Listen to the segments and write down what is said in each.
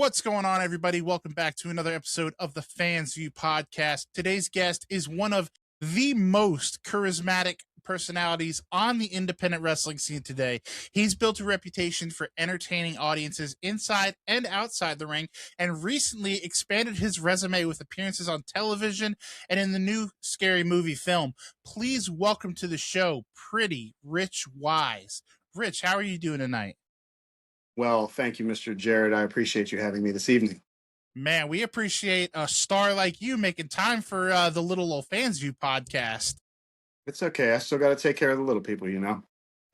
What's going on, everybody? Welcome back to another episode of the Fans View podcast. Today's guest is one of the most charismatic personalities on the independent wrestling scene today. He's built a reputation for entertaining audiences inside and outside the ring, and recently expanded his resume with appearances on television and in the new Scary Movie film. Please welcome to the show, Pretty Rich Wise. Rich, how are you doing tonight? Well, thank you, Mr. Jared. I appreciate you having me this evening. Man, we appreciate a star like you making time for the Little Old Fans View podcast. It's okay. I still got to take care of the little people, you know?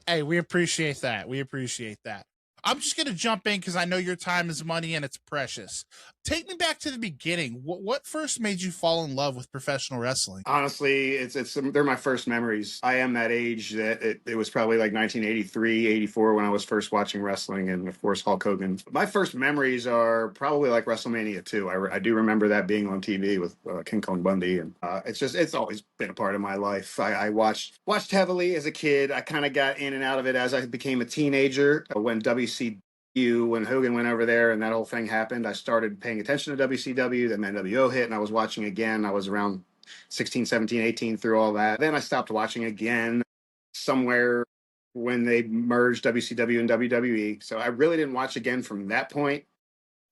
Hey, we appreciate that. We appreciate that. I'm just going to jump in because I know your time is money and it's precious. Take me back to the beginning. What first made you fall in love with professional wrestling? Honestly, they're my first memories. I am that age that it was probably like 1983, 84 when I was first watching wrestling, and of course Hulk Hogan. My first memories are probably like WrestleMania 2. I do remember that being on TV with King Kong Bundy, and it's always been a part of my life. I watched heavily as a kid. I kind of got in and out of it as I became a teenager. When when Hogan went over there and that whole thing happened, I started paying attention to WCW. Then NWO hit and I was watching again. I was around 16, 17, 18 through all that. Then I stopped watching again somewhere when they merged WCW and WWE. So I really didn't watch again from that point.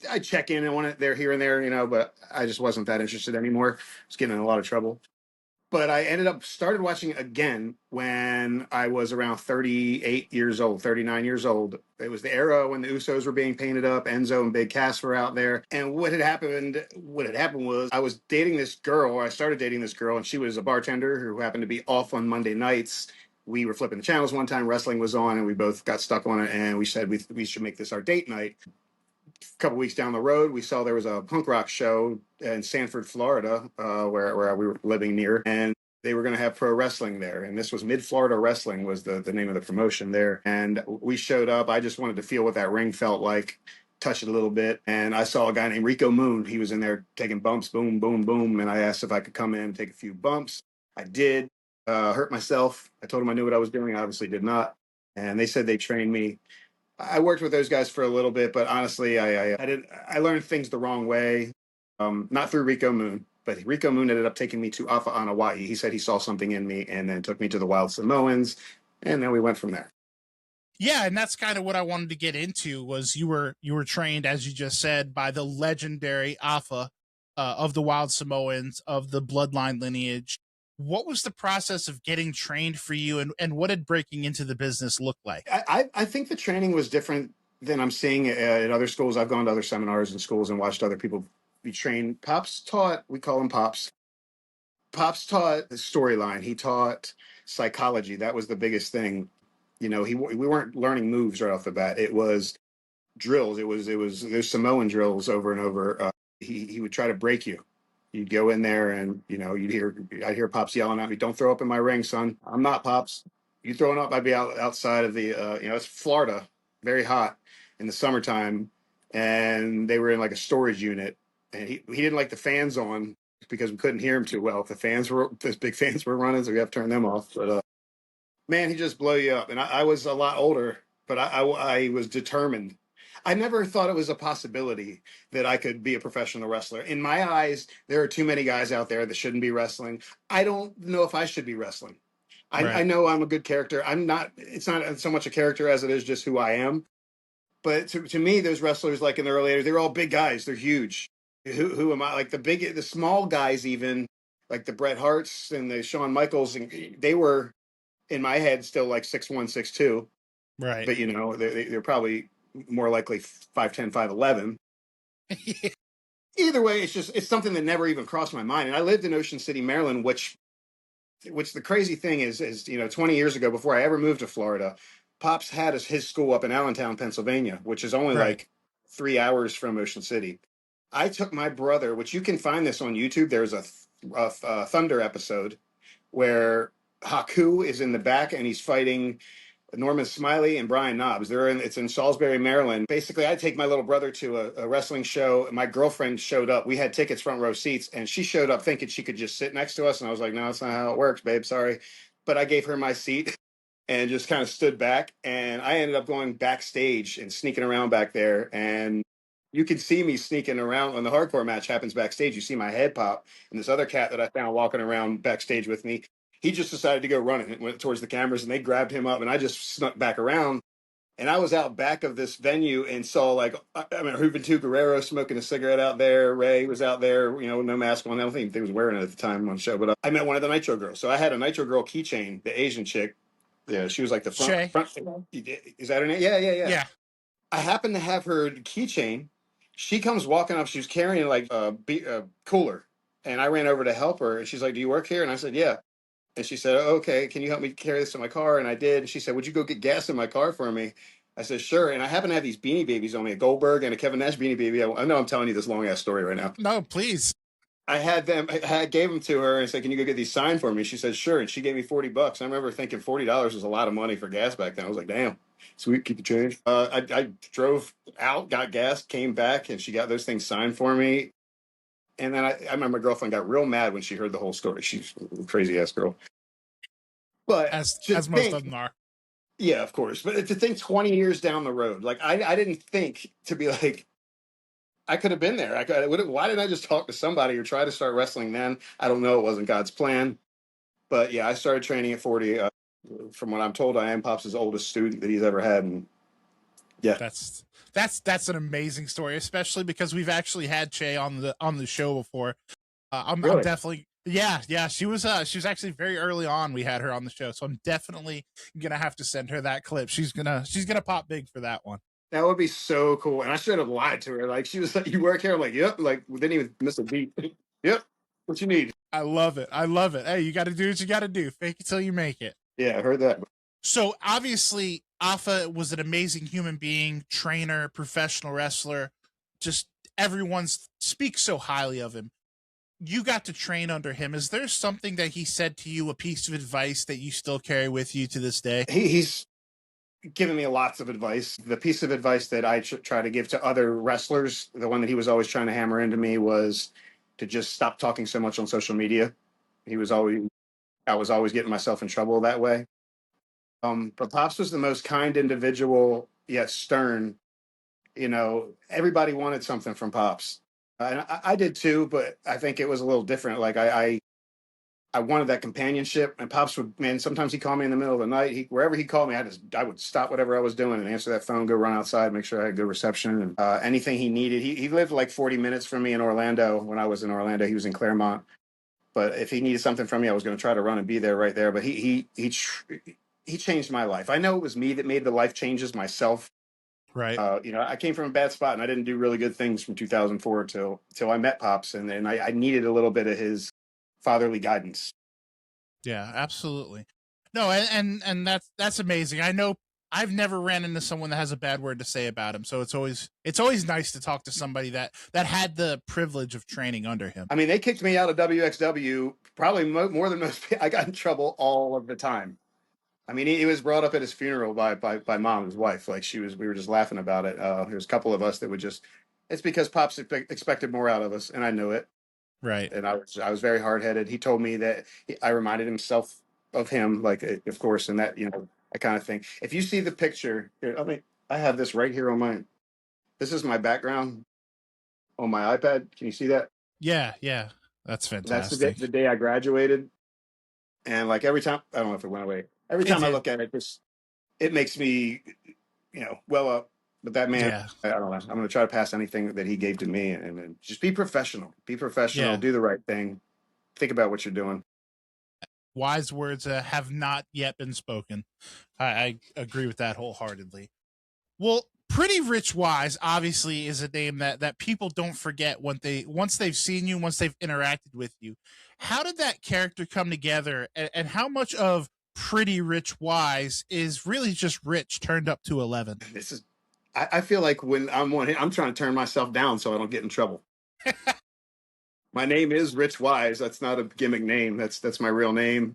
I check in on it there, here and there, but I just wasn't that interested anymore. I was getting in a lot of trouble. But I started watching it again when I was around 38 years old, 39 years old. It was the era when the Usos were being painted up. Enzo and Big Cass were out there. And what had happened was I was dating this girl, or I started dating this girl, and she was a bartender who happened to be off on Monday nights. We were flipping the channels one time, wrestling was on, and we both got stuck on it. And we said we should make this our date night. A couple weeks down the road, we saw there was a punk rock show in Sanford, Florida, where we were living near, and they were going to have pro wrestling there. And this was Mid-Florida Wrestling was the name of the promotion there. And we showed up. I just wanted to feel what that ring felt like, touch it a little bit. And I saw a guy named Rico Moon. He was in there taking bumps, boom, boom, boom. And I asked if I could come in and take a few bumps. I did. Hurt myself. I told them I knew what I was doing. I obviously did not. And they said they trained me. I worked with those guys for a little bit, but honestly, I learned things the wrong way. Not through Rico Moon, but Rico Moon ended up taking me to Alpha on Hawaii. He said he saw something in me and then took me to the Wild Samoans, and then we went from there. Yeah, and that's kind of what I wanted to get into was you were trained, as you just said, by the legendary Alpha of the Wild Samoans, of the bloodline lineage. What was the process of getting trained for you, and what did breaking into the business look like? I think the training was different than I'm seeing at other schools. I've gone to other seminars and schools and watched other people be trained. Pops taught, we call him Pops. Pops taught the storyline. He taught psychology. That was the biggest thing. We weren't learning moves right off the bat. It was drills. It was those Samoan drills over and over. He would try to break you. You'd go in there and, I'd hear Pops yelling at me, "Don't throw up in my ring, son." "I'm not, Pops." "You throwing up?" I'd be outside of the, it's Florida, very hot in the summertime. And they were in like a storage unit, and he didn't like the fans on because we couldn't hear him too well. If those big fans were running, so we have to turn them off. But, man, he just blow you up. And I was a lot older, but I was determined. I never thought it was a possibility that I could be a professional wrestler. In my eyes, there are too many guys out there that shouldn't be wrestling. I don't know if I should be wrestling. Right. I know I'm a good character. I'm not. It's not so much a character as it is just who I am. But to me, those wrestlers, like in the early 80s, they're all big guys. They're huge. Who am I? Like the small guys, even like the Bret Harts and the Shawn Michaels, and they were in my head still like 6'1", 6'2". Right. But they're probably more likely 5'10", 5'11". Yeah. Either way, it's something that never even crossed my mind. And I lived in Ocean City, Maryland, which the crazy thing is 20 years ago, before I ever moved to Florida, Pops had his school up in Allentown, Pennsylvania, which is only like 3 hours from Ocean City. I took my brother, which you can find this on YouTube. There's a Thunder episode where Haku is in the back and he's fighting Norman Smiley and Brian Knobbs. It's in Salisbury, Maryland. Basically, I take my little brother to a wrestling show. My girlfriend showed up. We had tickets, front row seats, and she showed up thinking she could just sit next to us. And I was like, "No, that's not how it works, babe. Sorry." But I gave her my seat and just kind of stood back. And I ended up going backstage and sneaking around back there. And you can see me sneaking around when the hardcore match happens backstage. You see my head pop, and this other cat that I found walking around backstage with me, he just decided to go running and went towards the cameras, and they grabbed him up, and I just snuck back around. And I was out back of this venue and saw like I mean Juventud Guerrero smoking a cigarette out there. Ray was out there, you know, no mask on. I don't think he was wearing it at the time on the show. But I met one of the Nitro girls, so I had a Nitro girl keychain, the Asian chick. Yeah, she was like the front. Shay. Front is that her name? Yeah, yeah, yeah. Yeah. I happened to have her keychain. She comes walking up. She was carrying like a cooler, and I ran over to help her. And she's like, "Do you work here?" And I said, "Yeah." And she said, oh, okay, can you help me carry this to my car? And I did. And she said, would you go get gas in my car for me? I said, sure. And I happen to have these Beanie Babies on me, a Goldberg and a Kevin Nash Beanie Baby. I know I'm telling you this long ass story right now. No, please. I had them, I gave them to her and said, can you go get these signed for me? She said, sure. And she gave me $40. I remember thinking $40 was a lot of money for gas back then. I was like, damn, sweet, keep the change. I drove out, got gas, came back, and she got those things signed for me. And then I remember my girlfriend got real mad when she heard the whole story. She's a crazy ass girl. But to As most of think, them are. yeah, of course. But to think 20 years down the road, like I didn't think to be like, I could have been there. Why didn't I just talk to somebody or try to start wrestling then? I don't know. It wasn't God's plan. But yeah, I started training at 40. From what I'm told, I am Pops' oldest student that he's ever had. And yeah, That's an amazing story, especially because we've actually had Che on the show before. I'm really. definitely yeah. She was actually very early on. We had her on the show, so I'm definitely gonna have to send her that clip. She's gonna pop big for that one. That would be so cool. And I should have lied to her. Like she was like, "You work here?" I'm like, "Yep." Like we didn't even miss a beat. Yep. What you need? I love it. I love it. Hey, you got to do what you got to do. Fake it till you make it. Yeah, I heard that. So obviously, Alpha was an amazing human being, trainer, professional wrestler. Just everyone speaks so highly of him. You got to train under him. Is there something that he said to you, a piece of advice that you still carry with you to this day? He's given me lots of advice. The piece of advice that I try to give to other wrestlers, the one that he was always trying to hammer into me was to just stop talking so much on social media. He was always, I was always getting myself in trouble that way. But Pops was the most kind individual, yet stern. You know, everybody wanted something from Pops. And I did too, but I think it was a little different. Like I wanted that companionship. And Pops would, man, sometimes he'd call me in the middle of the night. Wherever he called me, I would stop whatever I was doing and answer that phone, go run outside, make sure I had good reception and anything he needed. He lived like 40 minutes from me in Orlando. When I was in Orlando, he was in Claremont. But if he needed something from me, I was going to try to run and be there right there. But he changed my life. I know it was me that made the life changes myself. Right. You know, I came from a bad spot and I didn't do really good things from 2004 till I met Pops, and then I needed a little bit of his fatherly guidance. Yeah, absolutely. No, and that's amazing. I know I've never ran into someone that has a bad word to say about him. So it's always nice to talk to somebody that had the privilege of training under him. I mean, they kicked me out of WXW probably more than most. I got in trouble all of the time. I mean, he was brought up at his funeral by mom, his wife. Like we were just laughing about it. There was a couple of us that would just. It's because Pops expected more out of us, and I knew it. Right. And I was very hard headed. He told me that I reminded himself of him, like of course, and that that kind of thing. If you see the picture, here, I mean, I have this right here on my. This is my background on my iPad. Can you see that? Yeah. That's That's fantastic. the day I graduated, and like every time, I don't know if it went away. Every It time I did. look at it, it makes me, well up. But that man, Yeah. I don't know. I'm going to try to pass anything that he gave to me, and just be professional. Be professional. Yeah. Do the right thing. Think about what you're doing. Wise words have not yet been spoken. I agree with that wholeheartedly. Well, Pretty Rich Wise obviously is a name that people don't forget when once they've seen you, once they've interacted with you. How did that character come together, and how much of Pretty Rich Wise is really just Rich turned up to 11? This is. I feel like when I'm trying to turn myself down so I don't get in trouble. My name is Rich Wise. That's not a gimmick name. That's my real name.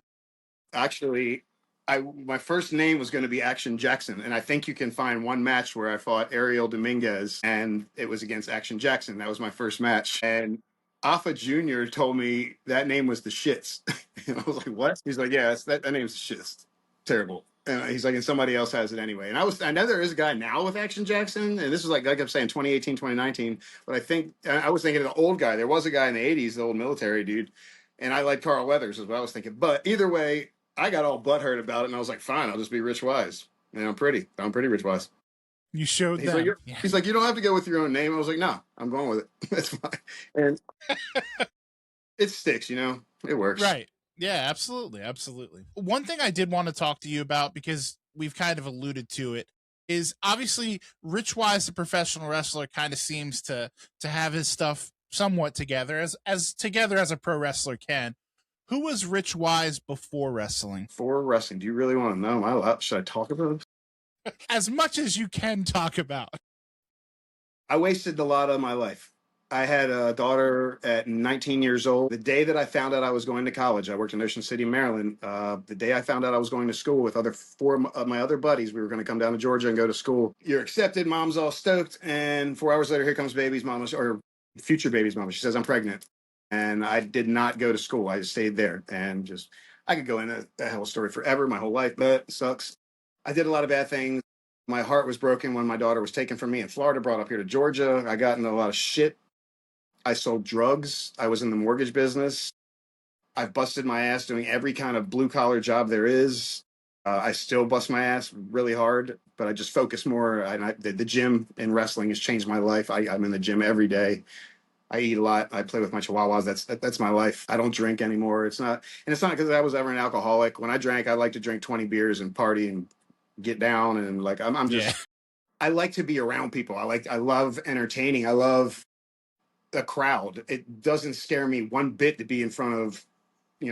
Actually, my first name was going to be Action Jackson, and I think you can find one match where I fought Ariel Dominguez, and it was against Action Jackson. That was my first match, and Alpha Junior told me that name was the shits, and I was like, "What?" He's like, "Yeah, that name's the shits. Terrible." And he's like, and somebody else has it anyway. And I know there is a guy now with Action Jackson, and this is like I'm saying, 2018, 2019. But I was thinking of the old guy. There was a guy in the 80s, the old military dude, and I like Carl Weathers is what I was thinking. But either way, I got all butthurt about it, and I was like, fine, I'll just be Rich Wise. And I'm pretty Rich Wise. You showed He's like, them. Yeah. he's like, you don't have to go with your own name. I was like, no, I'm going with it. That's fine. And it sticks, it works. Right. Yeah, absolutely. Absolutely. One thing I did want to talk to you about, because we've kind of alluded to it, is obviously Rich Wise, the professional wrestler, kind of seems to have his stuff somewhat together, as together as a pro wrestler can. Who was Rich Wise before wrestling? For wrestling, do you really want to know? Am I allowed? Should I talk about it? As much as you can talk about. I wasted a lot of my life. I had a daughter at 19 years old. The day that I found out I was going to college, I worked in Ocean City, Maryland. The day I found out I was going to school with four of my other buddies, we were going to come down to Georgia and go to school. You're accepted. Mom's all stoked. And 4 hours later, here comes baby's mama, or future baby's mama. She says, I'm pregnant. And I did not go to school. I just stayed there and I could go into that whole story forever, my whole life, but it sucks. I did a lot of bad things. My heart was broken when my daughter was taken from me in Florida, brought up here to Georgia. I got into a lot of shit. I sold drugs. I was in the mortgage business. I've busted my ass doing every kind of blue collar job there is. I still bust my ass really hard, but I just focus more. The gym and wrestling has changed my life. I'm in the gym every day. I eat a lot. I play with my chihuahuas. That's my life. I don't drink anymore. It's not because I was ever an alcoholic. When I drank, I like to drink 20 beers and party and get down. And like, I'm just, Yeah. I like to be around people. I love entertaining. I love a crowd. It doesn't scare me one bit to be in front of,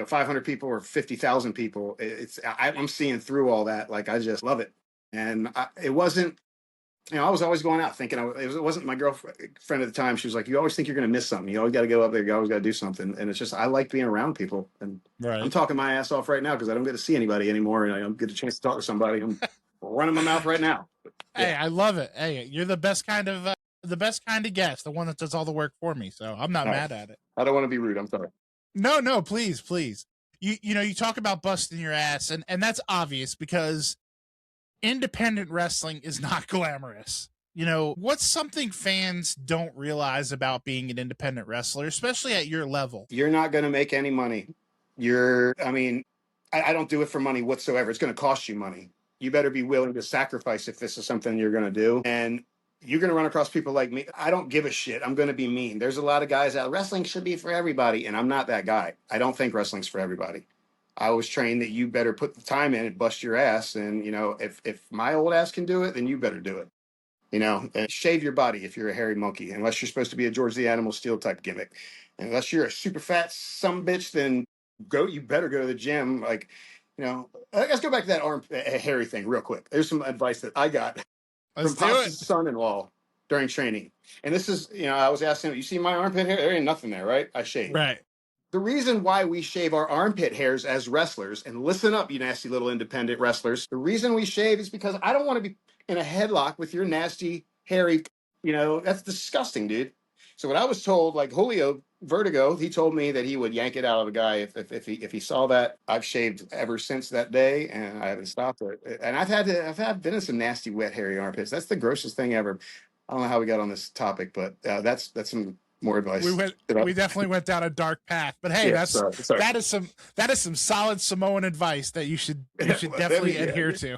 500 people or 50,000 people. I'm seeing through all that. Like, I just love it. And it wasn't, I was always going out thinking it wasn't my girlfriend at the time. She was like, you always think you're going to miss something. You always got to go up there. You always got to do something. And it's just, I like being around people. And Right. I'm talking my ass off right now because I don't get to see anybody anymore. And I don't get a chance to talk to somebody. I'm running my mouth right now. Yeah. Hey, I love it. Hey, you're the best kind of guest, the one that does all the work for me. So I'm not mad at it. I don't want to be rude. I'm sorry. No, please. You talk about busting your ass, and that's obvious because independent wrestling is not glamorous. What's something fans don't realize about being an independent wrestler, especially at your level? You're not going to make any money. I don't do it for money whatsoever. It's going to cost you money. You better be willing to sacrifice if this is something you're going to do. And you're going to run across people like me. I don't give a shit. I'm going to be mean. There's a lot of guys out. Wrestling should be for everybody. And I'm not that guy. I don't think wrestling's for everybody. I was trained that you better put the time in and bust your ass. And, if my old ass can do it, then you better do it. And shave your body if you're a hairy monkey, unless you're supposed to be a George the Animal Steel type gimmick. And unless you're a super fat some bitch, then you better go to the gym. Like, let's go back to that arm hairy thing real quick. There's some advice that I got from Pop's son-in-law during training. And this is, I was asking him, you see my armpit hair? There ain't nothing there, right? I shaved. Right. The reason why we shave our armpit hairs as wrestlers, and listen up, you nasty little independent wrestlers, the reason we shave is because I don't want to be in a headlock with your nasty, hairy, that's disgusting, dude. So what I was told, like Julio Vertigo, he told me that he would yank it out of a guy if he saw that. I've shaved ever since that day, and I haven't stopped it. And I've been in some nasty, wet, hairy armpits. That's the grossest thing ever. I don't know how we got on this topic, but that's some more advice. We definitely went down a dark path, but hey, yeah, that is some solid Samoan advice that you should definitely adhere to.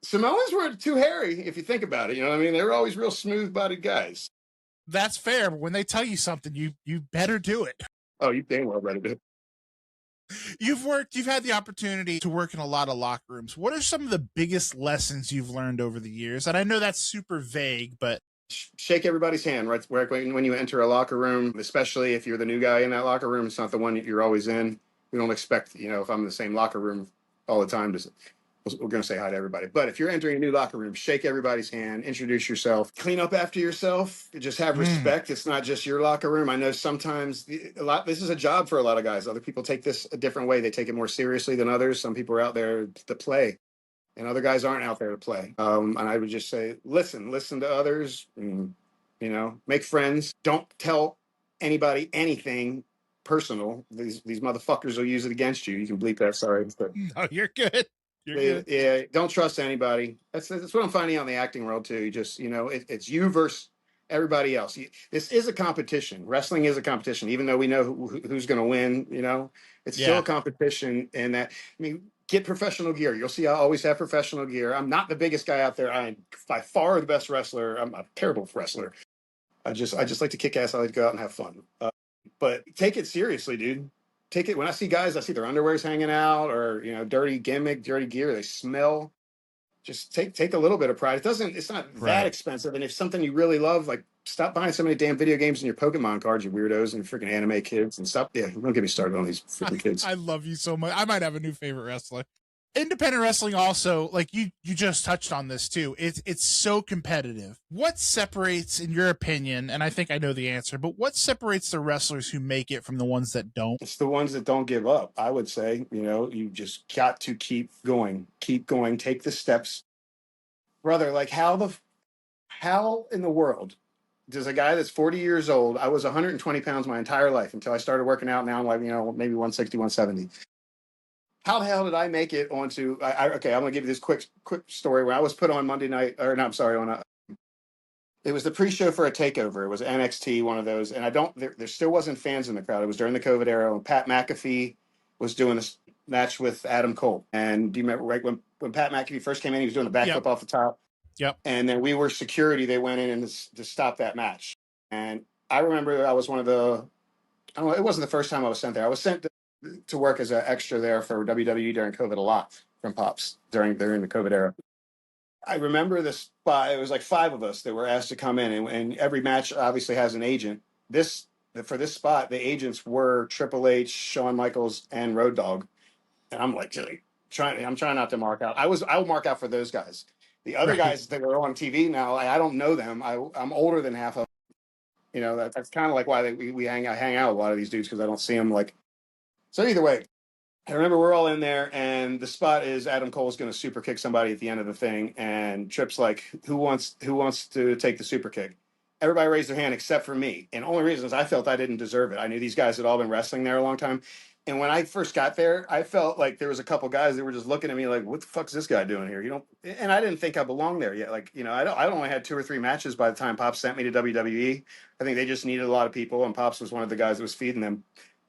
Samoans were too hairy if you think about it. You know what I mean? They were always real smooth bodied guys. That's fair, but when they tell you something, you better do it. Oh, you dang well better do it. You've had the opportunity to work in a lot of locker rooms. What are some of the biggest lessons you've learned over the years? And I know that's super vague, but shake everybody's hand right when you enter a locker room, especially if you're the new guy in that locker room. It's not the one that you're always in. We don't expect, if I'm in the same locker room all the time, we're going to say hi to everybody. But if you're entering a new locker room, shake everybody's hand, introduce yourself, clean up after yourself, just have respect. It's not just your locker room. I know sometimes this is a job for a lot of guys. Other people take this a different way. They take it more seriously than others. Some people are out there to play, and other guys aren't out there to play. And I would just say, listen to others, and, make friends. Don't tell anybody anything personal. These motherfuckers will use it against you. You can bleep that. Sorry. No, you're good. You're good. Yeah, don't trust anybody. That's what I'm finding out in the acting world too. You just, it's you versus everybody else. This is a competition. Wrestling is a competition, even though we know who's going to win. It's still Yeah. a competition. And that, I mean, get professional gear. You'll see I always have professional gear. I'm not the biggest guy out there. I'm by far the best wrestler. I'm a terrible wrestler. I just like to kick ass. I like to go out and have fun. But take it seriously, dude. Take it. When I see guys, I see their underwear's hanging out, or dirty gimmick, dirty gear. They smell. Just take a little bit of pride. It's not that Right. expensive. And if something you really love, like, stop buying so many damn video games and your Pokemon cards, you weirdos, and your freaking anime kids, and stop. Yeah, don't get me started on these freaking kids. I love you so much. I might have a new favorite wrestler. Independent wrestling also, like you just touched on this too. It's so competitive. What separates, in your opinion, and I think I know the answer, but what separates the wrestlers who make it from the ones that don't? It's the ones that don't give up. I would say, you just got to keep going, take the steps, brother. Like, how in the world does a guy that's 40 years old? I was 120 pounds my entire life until I started working out. Now I'm like, maybe 160, 170. How the hell did I make it onto? Okay, I'm gonna give you this quick story where I was put on Monday night, or no, I'm sorry, on a. It was the pre-show for a takeover. It was NXT, one of those, and I don't. There still wasn't fans in the crowd. It was during the COVID era, and Pat McAfee was doing this match with Adam Cole. And do you remember right when Pat McAfee first came in? He was doing the backflip Yep. off the top. Yep. And then we were security. They went in and to stop that match. And I remember I was one of the. I don't know. It wasn't the first time I was sent there. I was sent to work as an extra there for WWE during COVID a lot from Pops during the COVID era. I remember the spot. It was like five of us that were asked to come in, and every match obviously has an agent. For this spot, the agents were Triple H, Shawn Michaels, and Road Dogg. And I'm like, I'm trying not to mark out. I will mark out for those guys. The other Right. guys that are on TV now, I don't know them. I'm older than half of them. That's kind of like why we hang out with a lot of these dudes, because I don't see them like. So either way, I remember we're all in there, and the spot is Adam Cole's going to super kick somebody at the end of the thing, and Tripp's like, "Who wants to take the super kick?" Everybody raised their hand except for me, and the only reason is I felt I didn't deserve it. I knew these guys had all been wrestling there a long time, and when I first got there, I felt like there was a couple guys that were just looking at me like, "What the fuck's this guy doing here?" And I didn't think I belonged there yet. Like, I only had 2 or 3 matches by the time Pops sent me to WWE. I think they just needed a lot of people, and Pops was one of the guys that was feeding them,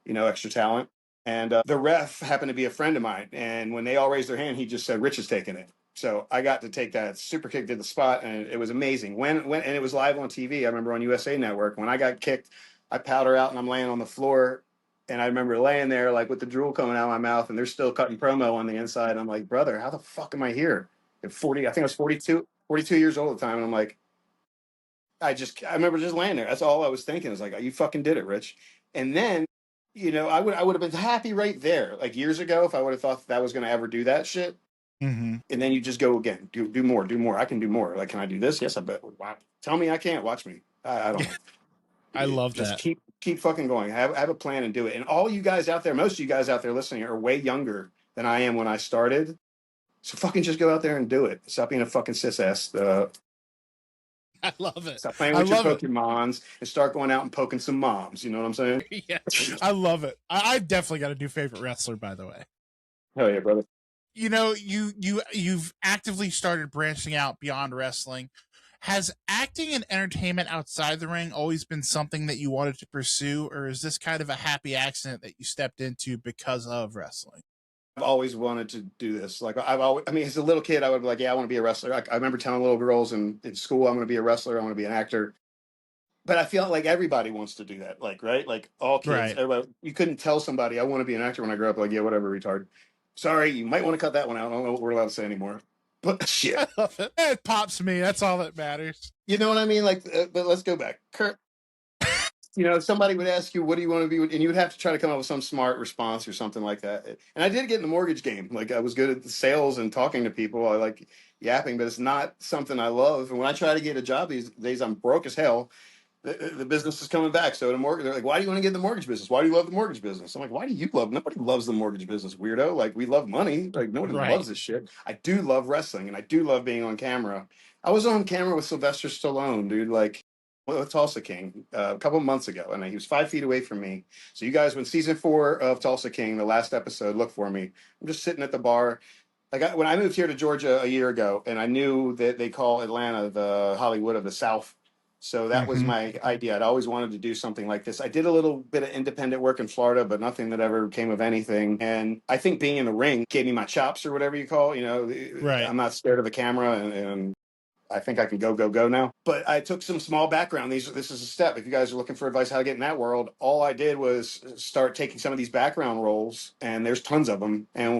extra talent. And the ref happened to be a friend of mine. And when they all raised their hand, he just said, "Rich is taking it." So I got to take that super kick to the spot, and it was amazing. And it was live on TV. I remember on USA Network. When I got kicked, I powder out and I'm laying on the floor. And I remember laying there like with the drool coming out of my mouth, and they're still cutting promo on the inside. And I'm like, brother, how the fuck am I here? At 40, I think I was 42 years old at the time. And I'm like, I remember just laying there. That's all I was thinking. I was like, "Oh, you fucking did it, Rich." And then, I would have been happy right there, like years ago, if I would have thought that was going to ever do that shit. Mm-hmm. And then you just go again, do more, do more. I can do more. Like, can I do this? Yes, I bet. Wow. Tell me I can't. Watch me. I don't I know. love Just that. keep fucking going. Have a plan and do it. And all you guys out there, most of you guys out there listening, are way younger than I am when I started. So fucking just go out there and do it. Stop being a fucking cis ass. I love it. Stop playing I with your love it. Pokemons and start going out and poking some moms. You know what I'm saying? Yeah. I love it. I definitely got a new favorite wrestler, by the way. Hell yeah, brother. You've actively started branching out beyond wrestling. Has acting and entertainment outside the ring always been something that you wanted to pursue, or is this kind of a happy accident that you stepped into because of wrestling? I've always wanted to do this. Like, I mean, as a little kid, I would be like, "Yeah, I want to be a wrestler." I remember telling little girls in school, "I'm going to be a wrestler. I want to be an actor." But I feel like everybody wants to do that. Like, right? Like all kids, Right. everybody. You couldn't tell somebody, "I want to be an actor" when I grew up. Like, yeah, whatever, retard. Sorry, you might want to cut that one out. I don't know what we're allowed to say anymore. But shit, I love it. It pops me. That's all that matters. you know what I mean? Like, but let's go back. Kurt, somebody would ask you, "What do you want to be?" And you would have to try to come up with some smart response or something like that. And I did get in the mortgage game. Like, I was good at the sales and talking to people. I like yapping, but it's not something I love. And when I try to get a job these days, I'm broke as hell. The business is coming back. So they're like, "Why do you want to get in the mortgage business? Why do you love the mortgage business?" I'm like, "Why do you love? Nobody loves the mortgage business, weirdo. Like, we love money. Like, nobody Right. loves this shit." I do love wrestling, and I do love being on camera. I was on camera with Sylvester Stallone, dude. Like, with Tulsa King a couple of months ago, and he was 5 feet away from me. So you guys, when season 4 of Tulsa King, the last episode, look for me. I'm just sitting at the bar. when I moved here to Georgia a year ago, and I knew that they call Atlanta the Hollywood of the South. So that was Mm-hmm. my idea. I'd always wanted to do something like this. I did a little bit of independent work in Florida, but nothing that ever came of anything. And I think being in the ring gave me my chops or whatever you call, Right. I'm not scared of the camera, and I think I can go now. But I took some small background. This is a step. If you guys are looking for advice how to get in that world, all I did was start taking some of these background roles, and there's tons of them. And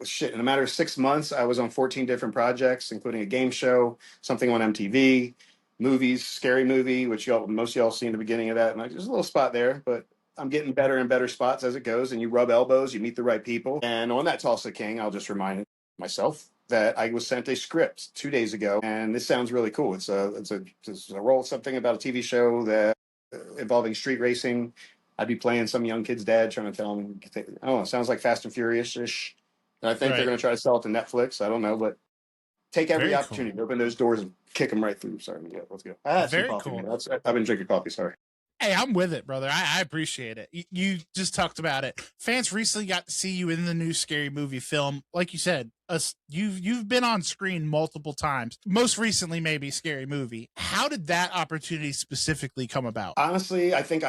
shit, in a matter of 6 months, I was on 14 different projects, including a game show, something on MTV, movies, scary movie, which most of y'all seen the beginning of that, and there's a little spot there, but I'm getting better and better spots as it goes. And you rub elbows, you meet the right people. And on that Tulsa King, I'll just remind myself that I was sent a script 2 days ago, and this sounds really cool. It's a role, something about a TV show that involving street racing. I'd be playing some young kid's dad, trying to tell him, I don't know, it sounds like Fast and Furious ish. And I think they're Right. going to try to sell it to Netflix. I don't know, but take every Very cool. opportunity to open those doors and kick them right through. Sorry, yeah, let's go. I had some Very coffee, cool. man. I've been drinking coffee. Sorry. Hey, I'm with it, brother. I appreciate it. You just talked about it. Fans recently got to see you in the new Scary Movie film. Like you said, you've been on screen multiple times. Most recently, maybe Scary Movie. How did that opportunity specifically come about? Honestly, I think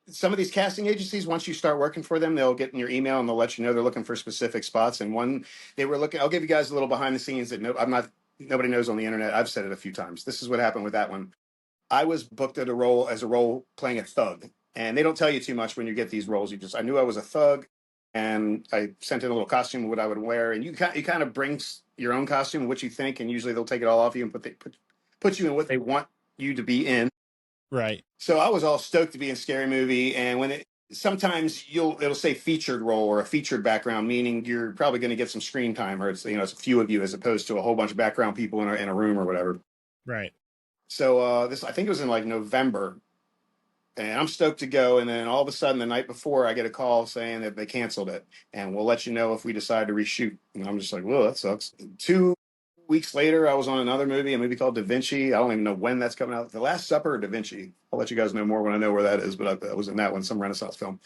some of these casting agencies, once you start working for them, they'll get in your email and they'll let you know they're looking for specific spots. And one they were looking, I'll give you guys a little behind the scenes that nobody knows on the internet. I've said it a few times. This is what happened with that one. I was booked at a role playing a thug, and they don't tell you too much when you get these roles. I knew I was a thug, and I sent in a little costume of what I would wear, and you kind of bring your own costume, what you think, and usually they'll take it all off you and put you in what they want you to be in. Right. So I was all stoked to be in Scary Movie, and sometimes it'll say featured role or a featured background, meaning you're probably going to get some screen time, or it's a few of you as opposed to a whole bunch of background people in a room or whatever. Right. So I think it was in like November, and I'm stoked to go. And then all of a sudden, the night before, I get a call saying that they canceled it, and we'll let you know if we decide to reshoot. And I'm just like, well, that sucks. 2 weeks later, I was on another movie, a movie called Da Vinci. I don't even know when that's coming out. The Last Supper or Da Vinci. I'll let you guys know more when I know where that is. But I was in that one, some Renaissance film.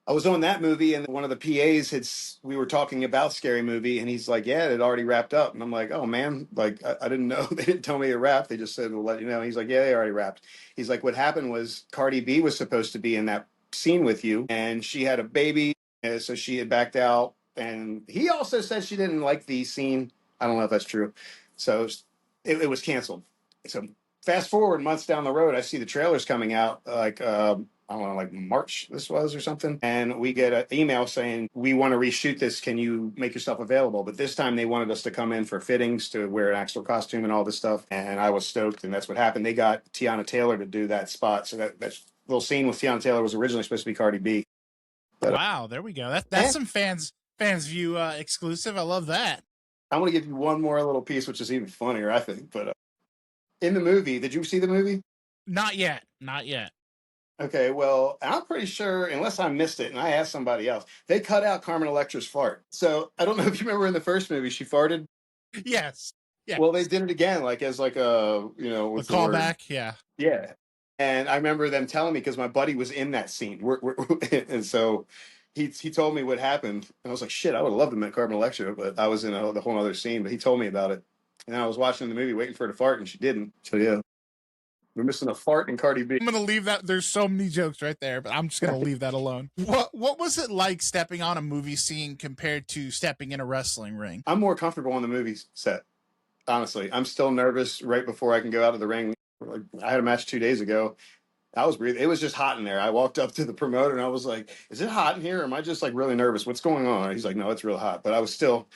I was on that movie, and one of the we were talking about Scary Movie, and he's like, yeah, it already wrapped up. And I'm like, oh man, like I didn't know. They didn't tell me it wrapped. They just said, we'll let you know. And he's like, yeah, they already wrapped. He's like, what happened was Cardi B was supposed to be in that scene with you, and she had a baby, so she had backed out. And he also said she didn't like the scene. I don't know if that's true. So it was canceled. So fast forward months down the road, I see the trailers coming out, like I don't know, like March this was or something. And we get an email saying, we want to reshoot this. Can you make yourself available? But this time they wanted us to come in for fittings, to wear an actual costume and all this stuff. And I was stoked. And that's what happened. They got Tiana Taylor to do that spot. So that little scene with Tiana Taylor was originally supposed to be Cardi B. But, Wow. There we go. That's some fans view exclusive. I love that. I'm going to give you one more little piece, which is even funnier, I think. But in the movie, did you see the movie? Not yet. Not yet. Okay, well, I'm pretty sure, unless I missed it and I asked somebody else, they cut out Carmen Electra's fart. So I don't know if you remember in the first movie she farted. Yes. Yeah. Well, they did it again, like as like a A callback. Yeah. Yeah. And I remember them telling me, because my buddy was in that scene, and so he told me what happened, and I was like, shit, I would love to meet Carmen Electra, but I was in the whole other scene. But he told me about it, and I was watching the movie, waiting for her to fart, and she didn't. So yeah. We're missing a fart in Cardi B. I'm gonna leave that. There's so many jokes right there, but I'm just gonna leave that alone. What was it like stepping on a movie scene compared to stepping in a wrestling ring? I'm more comfortable on the movie set. Honestly, I'm still nervous right before I can go out of the ring. Like, I had a match 2 days ago. I was breathing. It was just hot in there. I walked up to the promoter and I was like, "Is it hot in here? Or am I just like really nervous? What's going on?" He's like, "No, it's real hot." But I was still.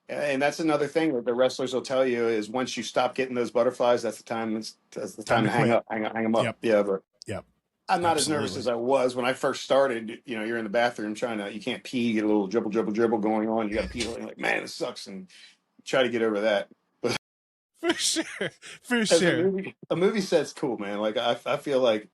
And that's another thing that the wrestlers will tell you is once you stop getting those butterflies, that's the time. That's the time to hang quit. up, hang them up. Yep. Yeah, but Yep. I'm not as Absolutely. nervous as I was when I first started. You're in the bathroom you can't pee, you get a little dribble going on. You got to pee. You're like, man, it sucks, and try to get over that. But For sure. For as sure. a movie set's cool, man. Like I feel like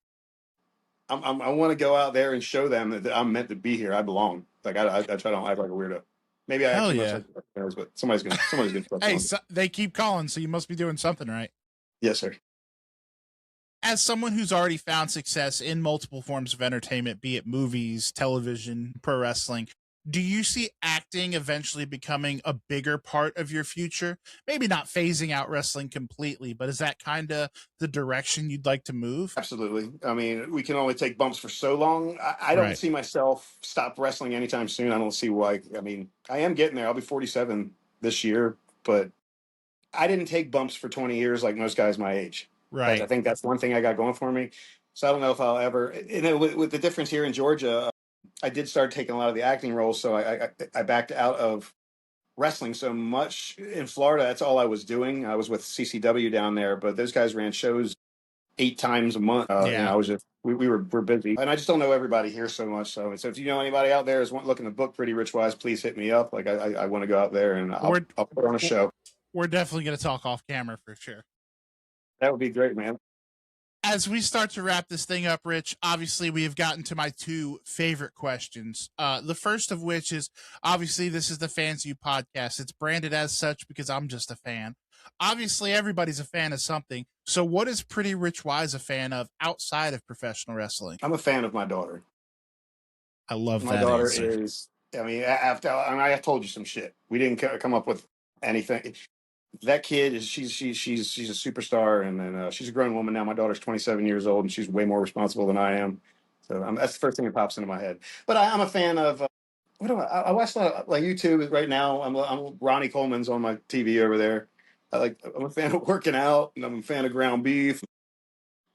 I want to go out there and show them that I'm meant to be here. I belong. Like I try to don't act like a weirdo. Maybe I act Hell too yeah. much like theirs, but somebody's gonna Hey, so they keep calling, so you must be doing something right. Yes, sir. As someone who's already found success in multiple forms of entertainment, be it movies, television, pro wrestling, Do you see acting eventually becoming a bigger part of your future? Maybe not phasing out wrestling completely, but is that kind of the direction you'd like to move? Absolutely. I mean, we can only take bumps for so long. I don't Right. see myself stop wrestling anytime soon. I don't see why. I mean, I am getting there. I'll be 47 this year, but I didn't take bumps for 20 years like most guys my age. I Right. think that's one thing I got going for me. So I don't know if I'll ever. With the difference here in Georgia, I did start taking a lot of the acting roles, so I backed out of wrestling so much in Florida. That's all I was doing. I was with CCW down there, but those guys ran shows 8 times a month. Yeah. I was just we're busy, and I just don't know everybody here so much. So if you know anybody out there is looking to book Pretty Rich Wise, please hit me up. Like I want to go out there and We're I'll put on a show. we're definitely going to talk off camera for sure. That would be great, man. As we start to wrap this thing up, Rich, obviously we have gotten to my two favorite questions. The first of which is obviously this is the Fans You podcast. It's branded as such because I'm just a fan. Obviously, everybody's a fan of something. So, what is Pretty Rich Wise a fan of outside of professional wrestling? I'm a fan of my daughter. I love My that daughter answer. is. I mean, after I told you some shit. We didn't come up with anything. That kid is she's a superstar, and then she's a grown woman now. My daughter's 27 years old, and she's way more responsible than I am. So that's the first thing that pops into my head. But I'm a fan of. What do I watch a lot of, like YouTube right now. I'm Ronnie Coleman's on my TV over there. I'm a fan of working out, and I'm a fan of ground beef.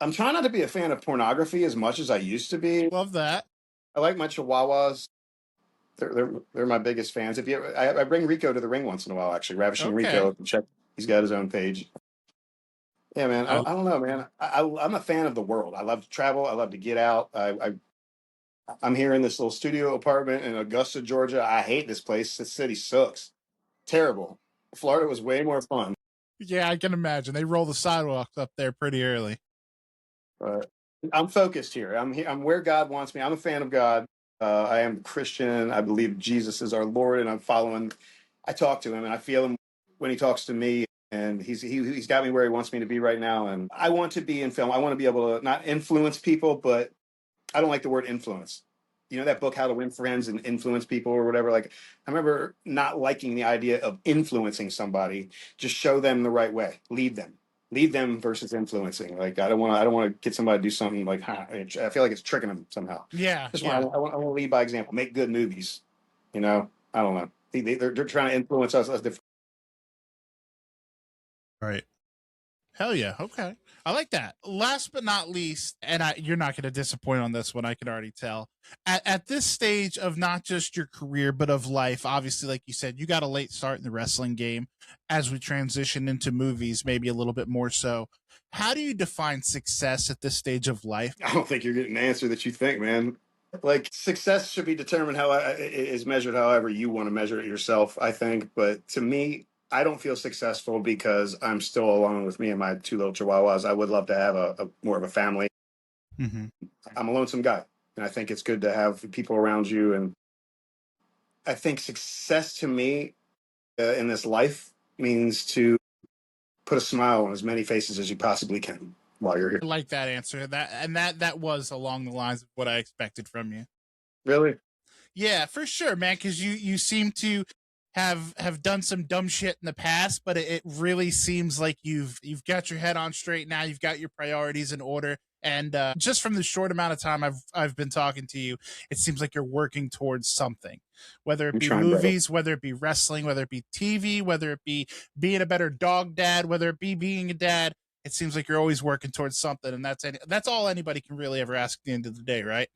I'm trying not to be a fan of pornography as much as I used to be. Love that. I like my Chihuahuas. They're my biggest fans. If you, I bring Rico to the ring once in a while. Actually, Ravishing Okay. Rico. Check. He's got his own page. Yeah, man. I I don't know, man. I'm a fan of the world. I love to travel. I love to get out. I'm here in this little studio apartment in Augusta, Georgia. I hate this place. This city sucks. Terrible. Florida was way more fun. yeah, I can imagine. They roll the sidewalks up there pretty early. But I'm focused here. I'm here. I'm where God wants me. I'm a fan of God. I am Christian. I believe Jesus is our Lord, and I'm following. I talk to him, and I feel him when he talks to me. And he's got me where he wants me to be right now. And I want to be in film. I want to be able to not influence people, but I don't like the word influence. You know that book, How to Win Friends and Influence People or whatever? Like, I remember not liking the idea of influencing somebody. Just show them the right way. Lead them versus influencing. Like, I don't want to get somebody to do something like, I feel like it's tricking them somehow. Yeah, Just yeah. I want to lead by example. Make good movies. You know, I don't know. They're trying to influence us. Right. Hell yeah. Okay. I like that. Last but not least, and you're not going to disappoint on this one, I can already tell. At this stage of not just your career, but of life, obviously, like you said, you got a late start in the wrestling game as we transition into movies, maybe a little bit more so. How do you define success at this stage of life? I don't think you're getting the answer that you think, man. Like success should be determined how is measured however you want to measure it yourself. I think, but to me, I don't feel successful because I'm still alone with me and my two little chihuahuas. I would love to have a more of a family. Mm-hmm. I'm a lonesome guy, and I think it's good to have people around you. And I think success to me in this life means to put a smile on as many faces as you possibly can while you're here. I like that answer. That was along the lines of what I expected from you. Really? Yeah, for sure, man. Because you seem to have done some dumb shit in the past, but it really seems like you've got your head on straight now. You've got your priorities in order, and just from the short amount of time I've been talking to you, it seems like you're working towards something, whether it I'm be trying better. movies, whether it be wrestling, whether it be TV, whether it be being a better dog dad, whether it be being a dad. It seems like you're always working towards something, and that's all anybody can really ever ask at the end of the day, right?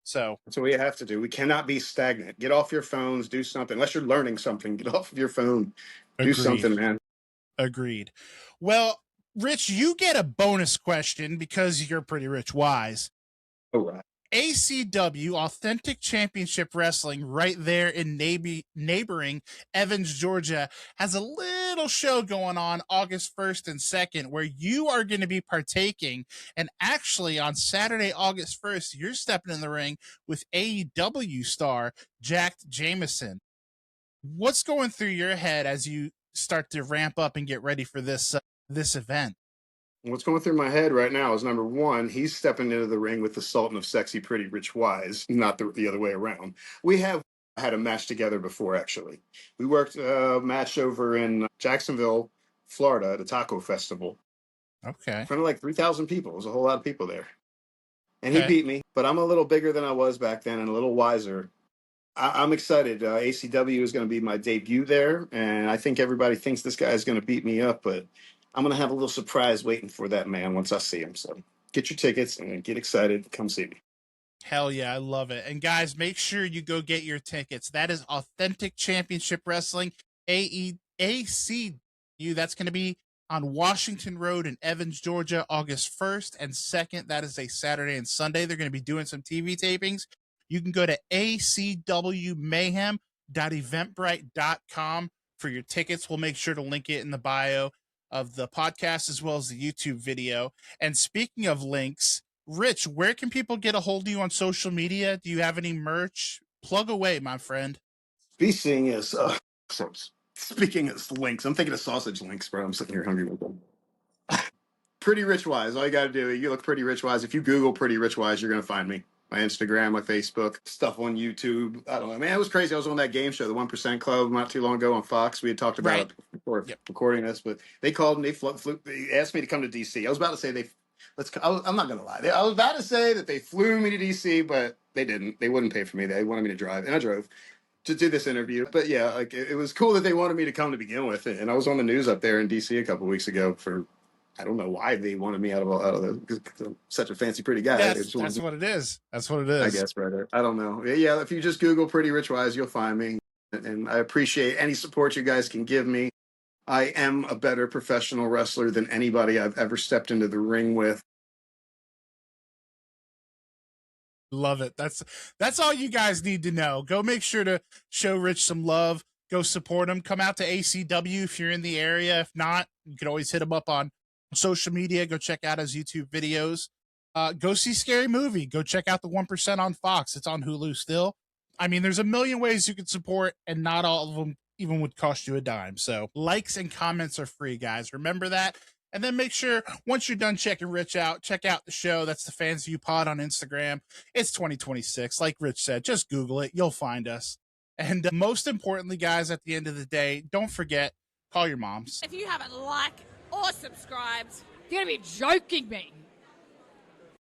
So That's what we have to do. We cannot be stagnant. Get off your phones, do something. Unless you're learning something, get off of your phone, do agreed. something, man. Agreed. Well, Rich, you get a bonus question because you're pretty rich wise. All right. ACW, Authentic Championship Wrestling, right there in neighboring Evans, Georgia, has a little show going on August 1st and 2nd where you are going to be partaking. And actually, on Saturday, August 1st, you're stepping in the ring with AEW star Jack Jameson. What's going through your head as you start to ramp up and get ready for this event? What's going through my head right now is number one, he's stepping into the ring with the Sultan of Sexy, Pretty Rich Wise, not the other way around. We have I had a match together before, actually. We worked a match over in Jacksonville, Florida, at a taco festival in Okay. front of like 3,000 people. It was a whole lot of people there. And he Okay. beat me, but I'm a little bigger than I was back then and a little wiser. I'm excited. ACW is going to be my debut there, and I think everybody thinks this guy is going to beat me up, but I'm going to have a little surprise waiting for that man once I see him. So get your tickets and get excited. Come see me. Hell yeah, I love it. And guys, make sure you go get your tickets. That is Authentic Championship Wrestling, AEACU. That's going to be on Washington Road in Evans, Georgia, August 1st and 2nd. That is a Saturday and Sunday. They're going to be doing some TV tapings. You can go to acwmayhem.eventbrite.com for your tickets. We'll make sure to link it in the bio of the podcast as well as the YouTube video. And speaking of links, Rich, where can people get a hold of you on social media? Do you have any merch? Plug away, my friend. Speaking is speaking of links, I'm thinking of sausage links, bro. I'm sitting here hungry with them. Pretty Rich Wise. All you got to do, you look Pretty Rich Wise. If you Google Pretty Rich Wise, you're going to find me. My Instagram, my Facebook, stuff on YouTube. I don't know, man. It was crazy. I was on that game show, the 1% Club, not too long ago on Fox. We had talked about Right. it before Yep. recording this, but they called and they asked me to come to DC. I was about to say I'm not going to lie. I was about to say that they flew me to DC, but they didn't. They wouldn't pay for me. They wanted me to drive, and I drove to do this interview. But yeah, like it was cool that they wanted me to come to begin with, and I was on the news up there in DC a couple weeks ago for I don't know why they wanted me out of the because I'm such a fancy pretty guy. They just That's wanted, what it is. That's what it I is. guess, right? I don't know. Yeah, if you just Google Pretty Rich Wise, you'll find me, and I appreciate any support you guys can give me. I am a better professional wrestler than anybody I've ever stepped into the ring with. Love it. That's all you guys need to know. Go make sure to show Rich some love. Go support him. Come out to ACW if you're in the area. If not, you can always hit him up on social media. Go check out his YouTube videos. Go see Scary Movie. Go check out the 1% on Fox. It's on Hulu still. I mean, there's a million ways you can support, and not all of them even would cost you a dime. So likes and comments are free, guys. Remember that. And then make sure once you're done checking Rich out, check out the show. That's the Fans View Pod on Instagram. It's 2026. Like Rich said, just Google it. You'll find us. And most importantly, guys, at the end of the day, don't forget, call your moms. If you haven't liked or subscribed, you're going to be joking me.